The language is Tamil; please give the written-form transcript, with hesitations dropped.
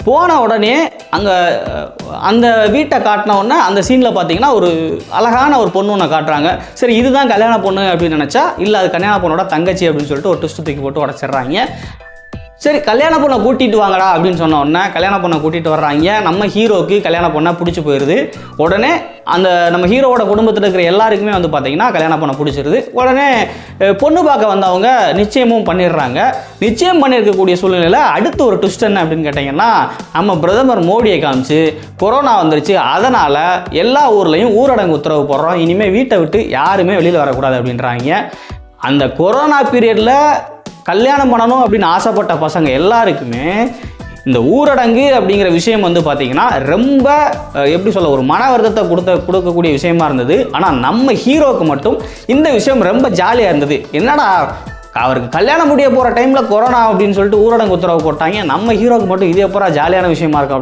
போன உடனே அங்கே அந்த வீட்டை காட்டின உடனே அந்த சீனில் பார்த்தீங்கன்னா ஒரு அழகான ஒரு பொண்ணு ஒன்று காட்டுறாங்க. சரி இதுதான் கல்யாண பொண்ணு அப்படின்னு நினச்சா இல்லை அது கல்யாண பொண்ணோட தங்கச்சி அப்படின்னு சொல்லிட்டு ஒரு ட்விஸ்ட் தூக்கி போட்டு உடச்சிடுறாங்க. சரி கல்யாண பொண்ணை கூட்டிகிட்டு வாங்கடா அப்படின்னு சொன்ன உடனே கல்யாண பொண்ணை கூட்டிகிட்டு வர்றாங்க. நம்ம ஹீரோக்கு கல்யாண பொண்ணை பிடிச்சி போயிடுது. உடனே அந்த நம்ம ஹீரோவோட குடும்பத்தில் இருக்கிற எல்லாருக்குமே வந்து பார்த்தீங்கன்னா கல்யாண பொண்ணை பிடிச்சிருது. உடனே பொண்ணு பார்க்க வந்தவங்க நிச்சயமும் பண்ணிடுறாங்க. நிச்சயம் பண்ணியிருக்கக்கூடிய சூழ்நிலையில் அடுத்து ஒரு ட்விஸ்ட் என்ன அப்படின்னு கேட்டிங்கன்னா, நம்ம பிரதமர் மோடியை காமிச்சு கொரோனா வந்துருச்சு, அதனால் எல்லா ஊர்லேயும் ஊரடங்கு உத்தரவு போடுறோம், இனிமேல் வீட்டை விட்டு யாருமே வெளியில் வரக்கூடாது அப்படின்றாங்க. அந்த கொரோனா பீரியடில் கல்யாணம் பண்ணணும் அப்படின்னு ஆசைப்பட்ட பசங்க எல்லாருக்குமே இந்த ஊரடங்கு அப்படிங்கிற விஷயம் வந்து பார்த்தீங்கன்னா ரொம்ப எப்படி சொல்ல ஒரு மன வருத்தத்தை கொடுக்கக்கூடிய விஷயமா இருந்தது. ஆனால் நம்ம ஹீரோவுக்கு மட்டும் இந்த விஷயம் ரொம்ப ஜாலியாக இருந்தது. என்னடா அவருக்கு கல்யாணம் முடிய போகிற டைமில் கொரோனா அப்படின்னு சொல்லிட்டு ஊரடங்கு உத்தரவு போட்டாங்க, நம்ம ஹீரோவுக்கு மட்டும் இது எப்போ ஜாலியான விஷயமா இருக்கும் அப்படின்னு